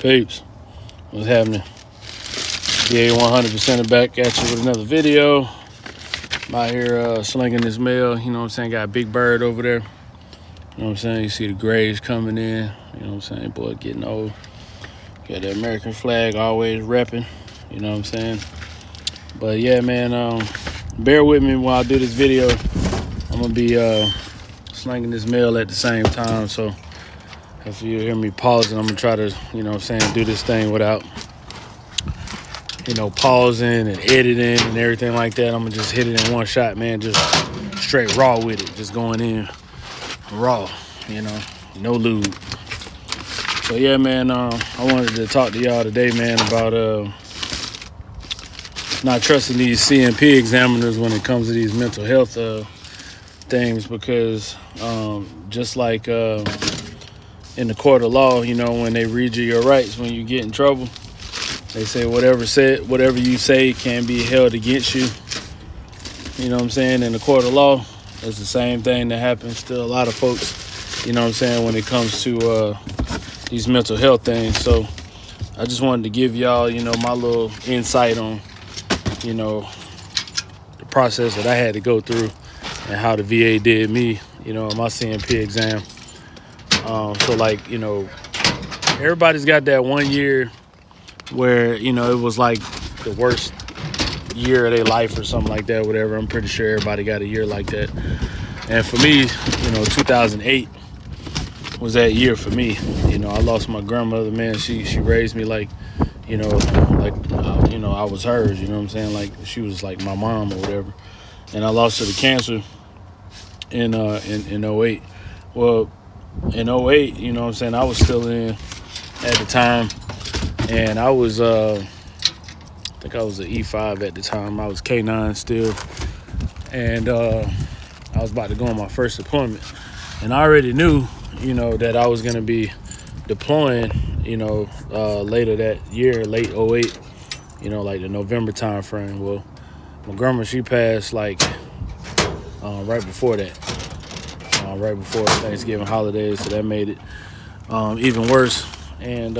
Peeps, what's happening? Yeah, 100% back at you with another video. I'm out here slinging this mail, you know what I'm saying? Got a big bird over there. You know what I'm saying? You see the grays coming in, you know what I'm saying? Boy, getting old. Got the American flag always repping, you know what I'm saying? But yeah, man, bear with me while I do this video. I'm gonna be slinging this mail at the same time, so if you hear me pausing, I'm gonna try to, you know what I'm saying, do this thing without, you know, pausing and editing and everything like that. I'm gonna just hit it in one shot, man, just straight raw with it, just going in raw, you know, no lube. So yeah, man, I wanted to talk to y'all today, man, about not trusting these C&P examiners when it comes to these mental health things, because just like in the court of law, you know, when they read you your rights when you get in trouble, they say whatever you say can be held against you. You know what I'm saying? In the court of law, it's the same thing that happens to a lot of folks, you know what I'm saying, when it comes to these mental health things. So I just wanted to give y'all, you know, my little insight on, you know, the process that I had to go through and how the VA did me, you know, on my C&P exam. So like, you know, everybody's got that 1 year where, you know, it was like the worst year of their life or something like that, whatever. I'm pretty sure everybody got a year like that. And for me, you know, 2008 was that year for me. You know, I lost my grandmother, man. She raised me like, you know, you know, I was hers, you know what I'm saying? Like she was like my mom or whatever. And I lost her to cancer in 08. Well, in 08, you know what I'm saying, I was still in at the time, and I was I think I was an E5 at the time. I was K9 still, and I was about to go on my first deployment, and I already knew, you know, that I was gonna be deploying, you know, later that year, late 08, you know, like the November time frame. Well, my grandma, she passed like right before that. Right before Thanksgiving holidays, so that made it even worse. And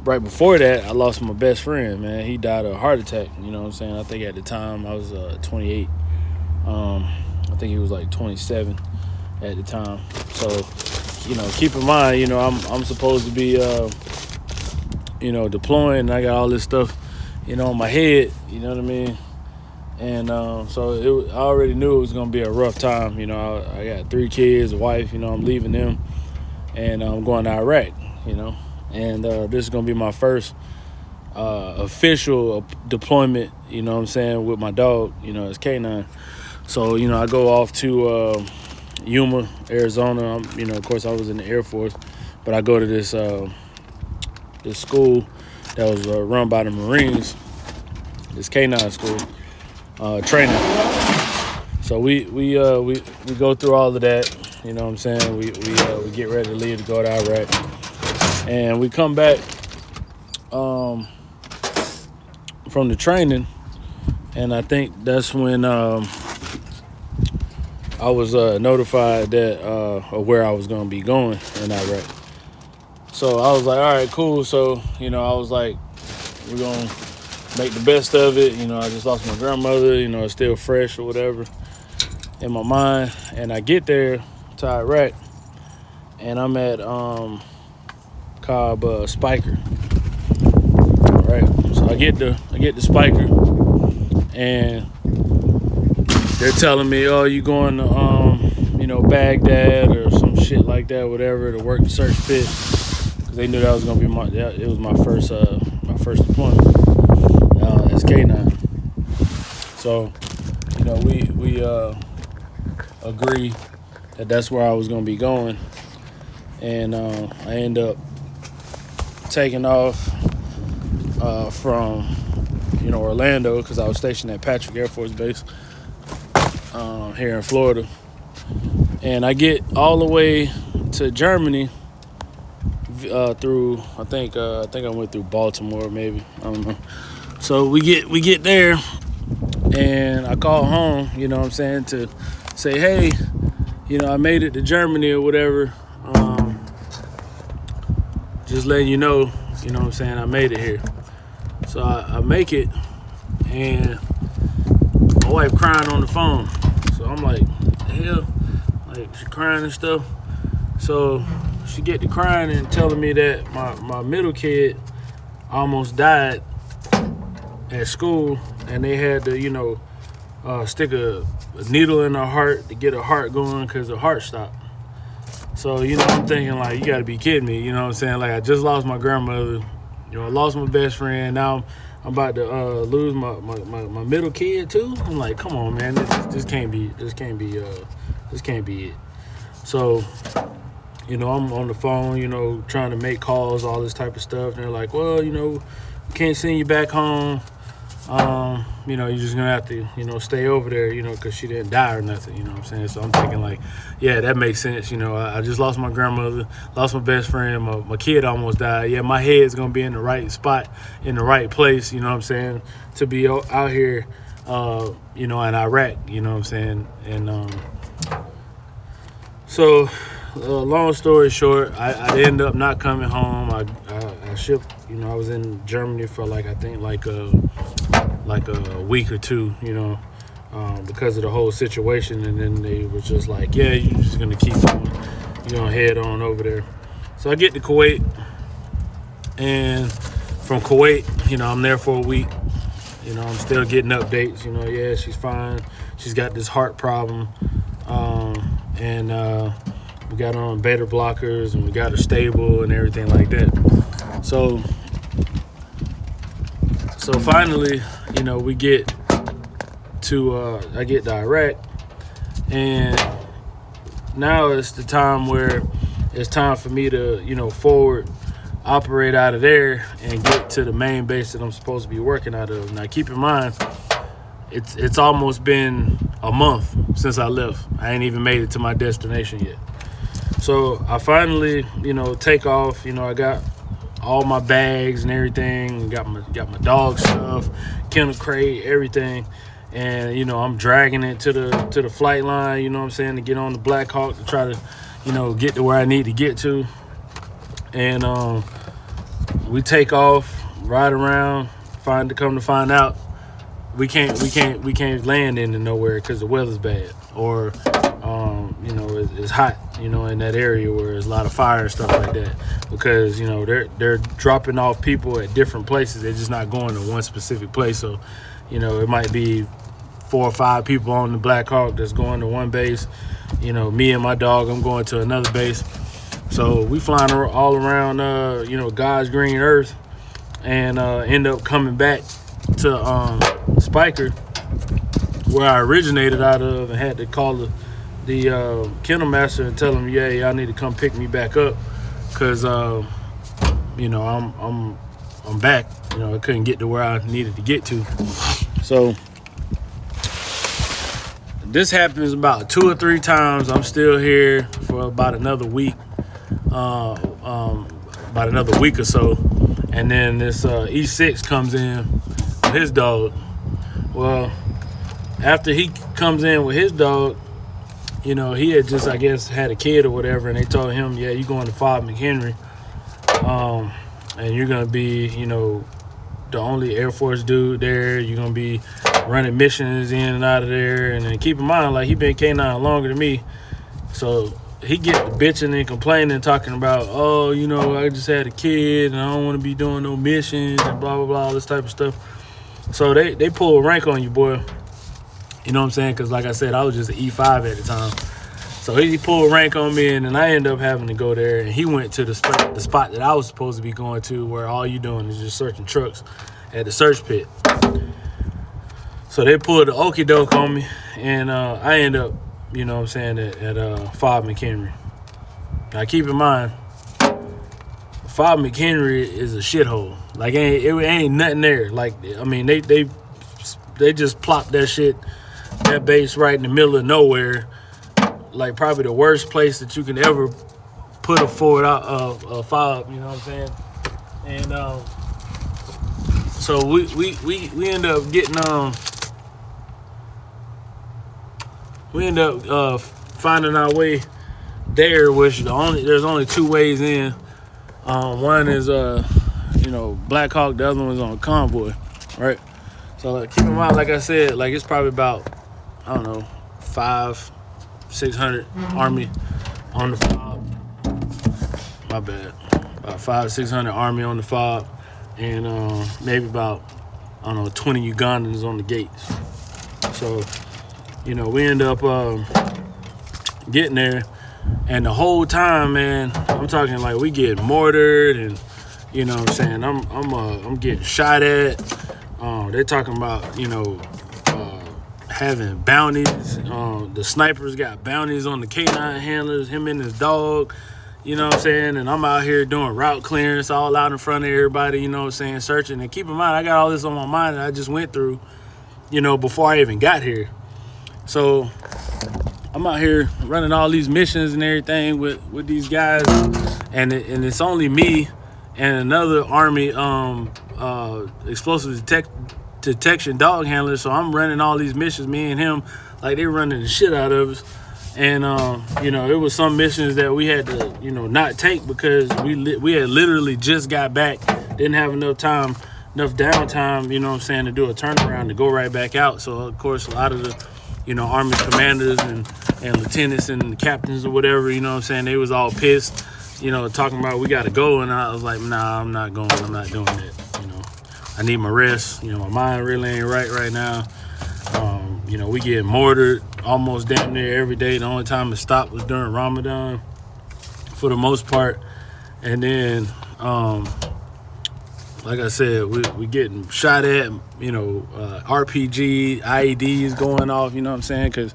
right before that, I lost my best friend, man. He died of a heart attack, you know what I'm saying? I think at the time I was 28. I think he was like 27 at the time. So, you know, keep in mind, you know, I'm supposed to be, you know, deploying, and I got all this stuff, you know, on my head, you know what I mean? And so I already knew it was going to be a rough time. You know, I got 3 kids, a wife, you know, I'm leaving them, and I'm going to Iraq, you know. And this is going to be my first official deployment, you know what I'm saying, with my dog, you know, as K9. So, you know, I go off to Yuma, Arizona. You know, of course, I was in the Air Force, but I go to this school that was run by the Marines, this K9 school. Training. So we go through all of that, you know what I'm saying? We get ready to leave to go to Iraq, and we come back from the training, and I think that's when I was notified that of where I was going to be going in Iraq. So I was like, all right, cool. So, you know, I was like, we're going to make the best of it. You know, I just lost my grandmother, you know, it's still fresh or whatever in my mind. And I get there to Iraq, and I'm at Cobb Spiker. Right. So I get the Spiker, and they're telling me, oh, you going to you know, Baghdad or some shit like that, whatever, to work the search pit. Because they knew that was gonna be my first deployment. As K9. So, you know, we agreed that that's where I was going to be going. And I end up taking off from, you know, Orlando, because I was stationed at Patrick Air Force Base here in Florida. And I get all the way to Germany through, I think I went through Baltimore, maybe. I don't know. So we get there, and I call home, you know what I'm saying, to say, hey, you know, I made it to Germany or whatever. just letting you know what I'm saying, I made it here. So I make it, and my wife crying on the phone. So I'm like, the hell? Like, she crying and stuff. So she get to crying and telling me that my middle kid almost died at school, and they had to, stick a needle in her heart to get her heart going because her heart stopped. So, I'm thinking, like, you got to be kidding me. You know what I'm saying? Like, I just lost my grandmother. I lost my best friend. Now I'm about to lose my middle kid too. I'm like, come on, man. This can't be it. So, I'm on the phone, trying to make calls, all this type of stuff. And they're like, well, we can't send you back home. You're just gonna have to, stay over there, because she didn't die or nothing, you know what I'm saying? So I'm thinking, like, yeah, that makes sense. I just lost my grandmother, lost my best friend, my kid almost died. Yeah, my head's gonna be in the right spot, in the right place, you know what I'm saying, to be out here, in Iraq, you know what I'm saying? And so long story short, I ended up not coming home. I shipped, I was in Germany for like a week or two, because of the whole situation. And then they was just like, yeah, you're just going to keep going. You're going to head on over there. So I get to Kuwait. And from Kuwait, I'm there for a week. I'm still getting updates. Yeah, she's fine. She's got this heart problem. And we got her on beta blockers, and we got her stable and everything like that. So finally, we get to, I get to Iraq, and now it's the time where it's time for me to, forward operate out of there and get to the main base that I'm supposed to be working out of. Now, keep in mind, it's almost been a month since I left. I ain't even made it to my destination yet. So I finally, take off. I got all my bags and everything. Got my dog stuff, kennel crate, everything. And I'm dragging it to the flight line. You know what I'm saying, to get on the Black Hawk to try to get to where I need to get to. And we take off, ride around. Come to find out, we can't land into nowhere because the weather's bad, or it's hot, in that area where there's a lot of fire and stuff like that, because they're dropping off people at different places. They're just not going to one specific place. So it might be 4 or 5 people on the Black Hawk that's going to one base. Me and my dog, I'm going to another base. So we flying all around God's green earth, and end up coming back to Spiker, where I originated out of, and had to call the kennel master and tell him, yeah, y'all need to come pick me back up, because I'm back. I couldn't get to where I needed to get to. So this happens about 2 or 3 times. I'm still here for about another week, or so, and then this E6 comes in with his dog. Well, after he comes in with his dog, he had just, I guess, had a kid or whatever, and they told him, yeah, you're going to Fort McHenry, and you're going to be, the only Air Force dude there. You're going to be running missions in and out of there. And then keep in mind, like, he been K9 longer than me, so he get bitching and complaining, talking about, oh, I just had a kid, and I don't want to be doing no missions, and blah, blah, blah, all this type of stuff. So they pull a rank on you, boy. You know what I'm saying? Because, like I said, I was just an E5 at the time. So he pulled rank on me, and then I ended up having to go there. And he went to the spot that I was supposed to be going to, where all you doing is just searching trucks at the search pit. So they pulled the okie doke on me, and I end up, at Fort McHenry. Now, keep in mind, Fort McHenry is a shithole. Like, it ain't nothing there. Like, I mean, they just plopped that base right in the middle of nowhere. Like, probably the worst place that you can ever put a forward out of a fob, you know what I'm saying? And so we end up getting we end up finding our way there, which there's only 2 ways in. One is Black Hawk, the other one's on convoy, right? So like, keep in mind, like I said, like it's probably about, I don't know, 500-600 Army on the fob. My bad. About 500-600 Army on the fob, and maybe about, I don't know, 20 Ugandans on the gates. So, we end up getting there, and the whole time, man, I'm talking like we get mortared, and you know what I'm saying, I'm getting shot at. They're talking about having bounties. The snipers got bounties on the K9 handlers, him and his dog. You know what I'm saying? And I'm out here doing route clearance all out in front of everybody, you know what I'm saying, searching. And keep in mind, I got all this on my mind that I just went through, before I even got here. So I'm out here running all these missions and everything with these guys. And it's only me and another Army explosive detection dog handler. So I'm running all these missions, me and him, like they running the shit out of us. And it was some missions that we had to not take because we had literally just got back, didn't have enough downtime, to do a turnaround to go right back out. So of course a lot of the Army commanders and lieutenants and captains or whatever, they was all pissed, talking about we gotta go. And I was like, nah, I'm not going, I'm not doing that. I need my rest. My mind really ain't right now. We get mortared almost damn near every day. The only time it stopped was during Ramadan for the most part. And then, like I said, we getting shot at, RPG, IEDs going off, you know what I'm saying? Because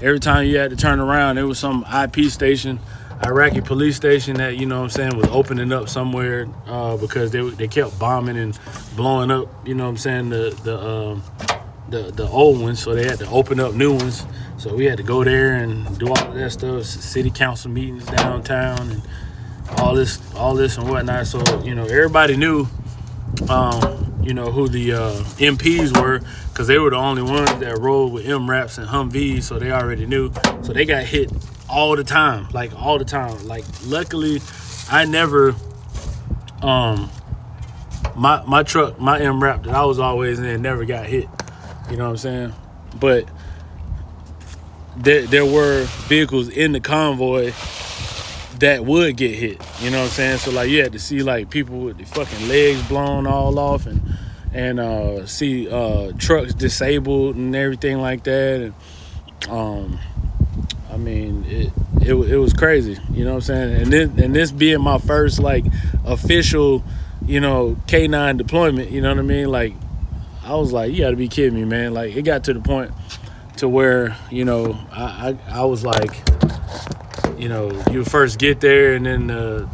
every time you had to turn around, there was some IP station, Iraqi police station that, was opening up somewhere because they kept bombing and blowing up, the old ones, so they had to open up new ones. So we had to go there and do all of that stuff, city council meetings downtown and all this and whatnot. So, everybody knew, who the MPs were, because they were the only ones that rolled with MRAPs and Humvees, so they already knew. So they got hit all the time. Like, luckily, I never, my truck, my MRAP that I was always in never got hit. You know what I'm saying? But there were vehicles in the convoy that would get hit. You know what I'm saying? So, like, you had to see, like, people with the fucking legs blown all off and see trucks disabled and everything like that. And, I mean, it was crazy. You know what I'm saying? And this being my first, like, official, K9 deployment, you know what I mean? Like, I was like, you gotta be kidding me, man. Like, it got to the point to where, I was like, you first get there and then the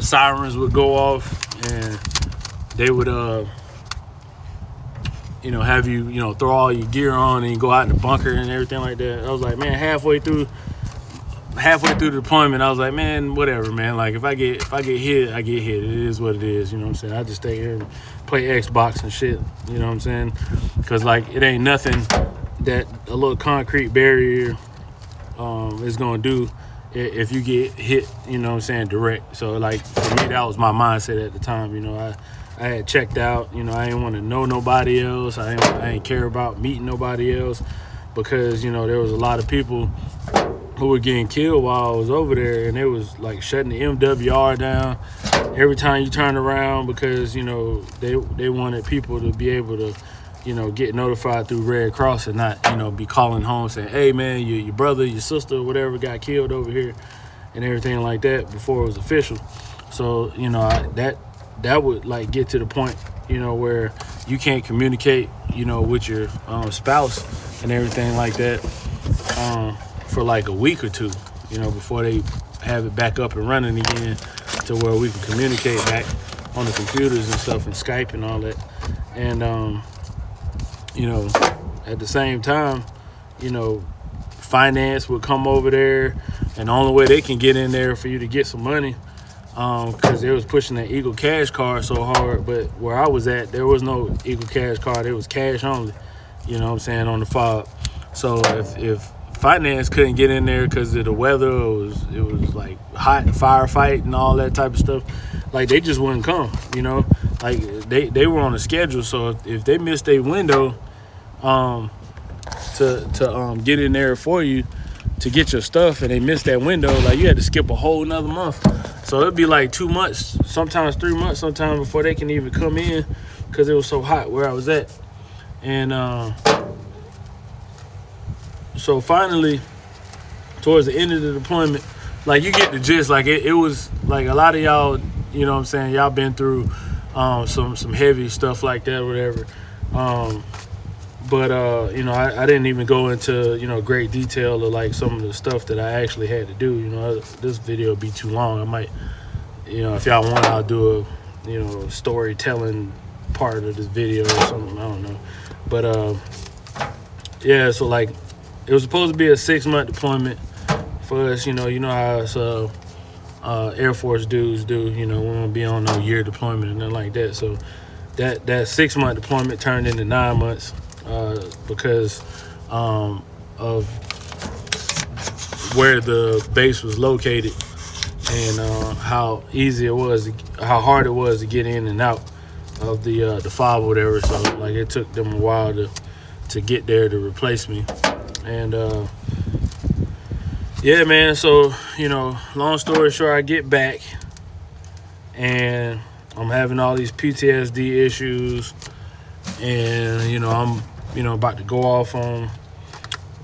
sirens would go off and they would, have you, throw all your gear on and you go out in the bunker and everything like that. I was like, man, halfway through the deployment, I was like, man, whatever, man. Like, if I get hit, I get hit. It is what it is, you know what I'm saying? I just stay here and play Xbox and shit, you know what I'm saying? Because, like, it ain't nothing that a little concrete barrier is going to do if you get hit, you know what I'm saying, direct. So, like, for me, that was my mindset at the time, I had checked out, I didn't want to know nobody else. I didn't care about meeting nobody else because, there was a lot of people who were getting killed while I was over there, and it was like shutting the MWR down every time you turn around because, they wanted people to be able to, get notified through Red Cross and not, be calling home saying, hey, man, your brother, your sister, whatever got killed over here and everything like that before it was official. So, that would, like, get to the point, where you can't communicate, with your spouse and everything like that for like a week or two, before they have it back up and running again to where we can communicate back on the computers and stuff and Skype and all that. And, at the same time, finance would come over there, and the only way they can get in there for you to get some money, because they was pushing that Eagle Cash card so hard. But where I was at, there was no Eagle Cash card. It was cash only, on the fob. So if finance couldn't get in there because of the weather. It was like hot, firefight and all that type of stuff. Like they just wouldn't come, you know. Like they were on a schedule, so if they missed a window to get in there for you to get your stuff, and they missed that window, like you had to skip a whole nother month. So it'd be like 2 months, sometimes 3 months, sometimes before they can even come in because it was so hot where I was at. And so finally, towards the end of the deployment, like you get the gist. Like it was like a lot of y'all, you know what I'm saying, y'all been through some heavy stuff like that or whatever. But you know, I didn't even go into, you know, great detail of like some of the stuff that I actually had to do. You know, this video would be too long. I might, you know, if y'all want, I'll do a, you know, storytelling part of this video or something. I don't know. But yeah, so like it was supposed to be a 6-month deployment for us. You know how us Air Force dudes do. You know, we won't be on no year deployment and nothing like that. So that 6-month deployment turned into 9 months. Because of where the base was located and how easy it was, how hard it was to get in and out of the fob or whatever. So like it took them a while to get there to replace me. And yeah, man. So, you know, long story short, I get back and I'm having all these PTSD issues, and you know I'm about to go off on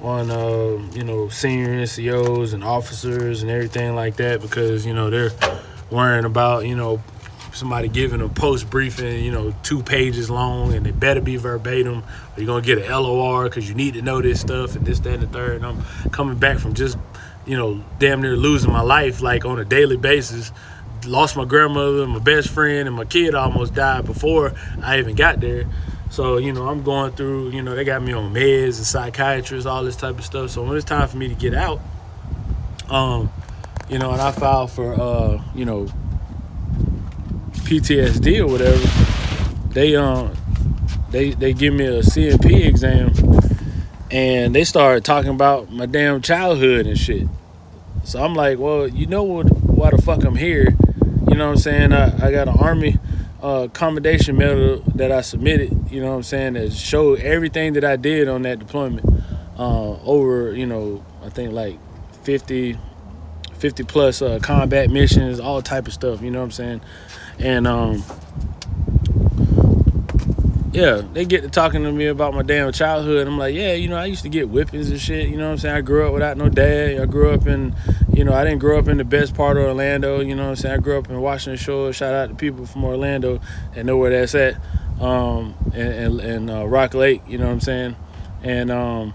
you know, senior NCOs and officers and everything like that, because, you know, they're worrying about, you know, somebody giving a post briefing, you know, 2 pages long, and it better be verbatim, or you're gonna get an LOR because you need to know this stuff and this, that, and the third. And I'm coming back from just, you know, damn near losing my life like on a daily basis. Lost my grandmother, my best friend, and my kid almost died before I even got there. So, you know, I'm going through, you know, they got me on meds and psychiatrists, all this type of stuff. So when it's time for me to get out, you know, and I filed for, you know, PTSD or whatever, they give me a C&P exam, and they started talking about my damn childhood and shit. So I'm like, well, you know why the fuck I'm here? You know what I'm saying? I got an Army commendation medal that I submitted, you know what I'm saying, that showed everything that I did on that deployment, over, you know, I think like 50 plus combat missions, all type of stuff, you know what I'm saying. And yeah, they get to talking to me about my damn childhood. I'm like, yeah, you know, I used to get whippings and shit, you know what I'm saying. I grew up without no dad. I grew up in, you know, I didn't grow up in the best part of Orlando, you know what I'm saying. I grew up in Washington Shores. Shout out to people from Orlando that know where that's at, and Rock Lake, you know what I'm saying. And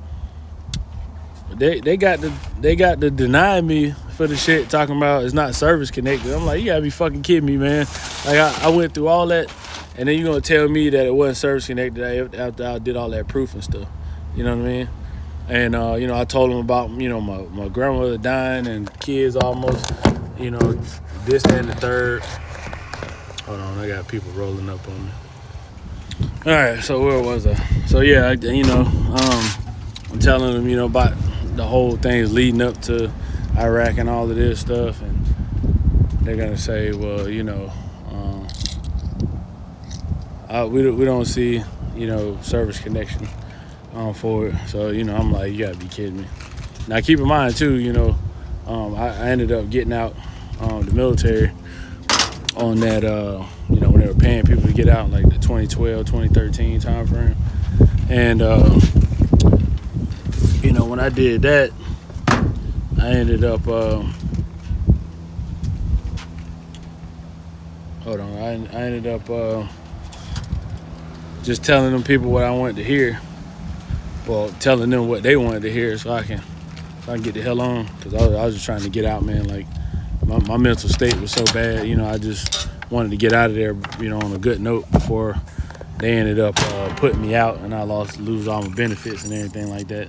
they got to deny me for the shit talking about it's not service connected. I'm like, you gotta be fucking kidding me, man. Like I went through all that, and then you're gonna tell me that it wasn't service connected after I did all that proof and stuff. You know what I mean? And you know, I told them about, you know, my grandmother dying and kids almost, you know, this, that, and the third. Hold on, I got people rolling up on me. All right, so where was I? So yeah, you know, I'm telling them, you know, about the whole things leading up to Iraq and all of this stuff, and they're gonna say, well, you know, we don't see, you know, service connection for it. So, you know, I'm like, you gotta be kidding me. Now keep in mind too, you know, I ended up getting out the military on that, you know, when they were paying people to get out, like the 2012, 2013 time frame. And you know, when I did that, I ended up hold on, I ended up just telling them people what I wanted to hear. Well, telling them what they wanted to hear, so I can get the hell on, because I was just trying to get out, man. Like my mental state was so bad, you know. I just wanted to get out of there, you know, on a good note before they ended up putting me out, and I lose all my benefits and everything like that.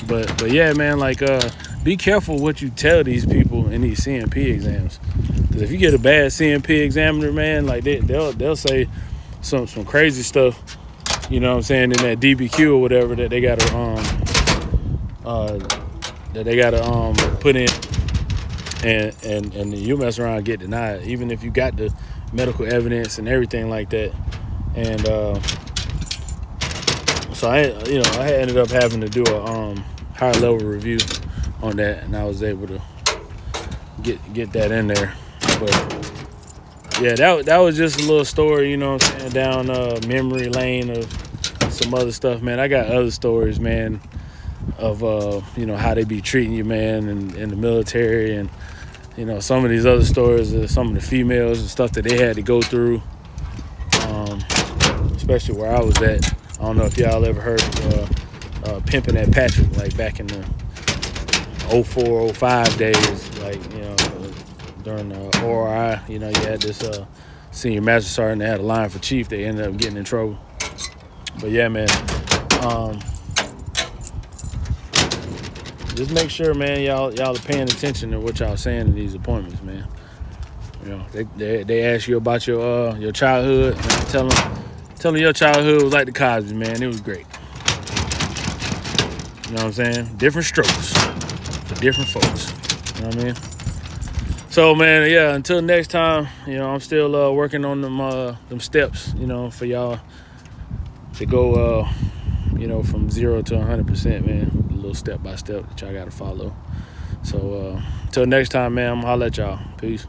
But yeah, man, like be careful what you tell these people in these C&P exams, because if you get a bad C&P examiner, man, like they'll say some crazy stuff, you know what I'm saying, in that DBQ or whatever that they gotta that they gotta put in, and you mess around and get denied, even if you got the medical evidence and everything like that. And so I ended up having to do a higher level review on that, and I was able to get that in there. But yeah, that was just a little story, you know what I'm saying, down memory lane of some other stuff, man. I got other stories, man, of how they be treating you, man, in the military, and some of these other stories of some of the females and stuff that they had to go through, especially where I was at. I don't know if y'all ever heard of Pimping at Patrick, like back in the 04, 05 days, like, during the ORI, you had this senior master sergeant that had a line for chief. They ended up getting in trouble. But yeah, man, just make sure, man, y'all are paying attention to what y'all saying in these appointments, man. They ask you about your childhood, man. Tell them your childhood was like the Cosby, man. It was great. You know what I'm saying? Different strokes for different folks. You know what I mean? So, man, yeah, until next time, I'm still working on them steps, for y'all to go, from 0 to 100%, man. A little step by step that y'all got to follow. So, until next time, man, I'm going to holler at y'all. Peace.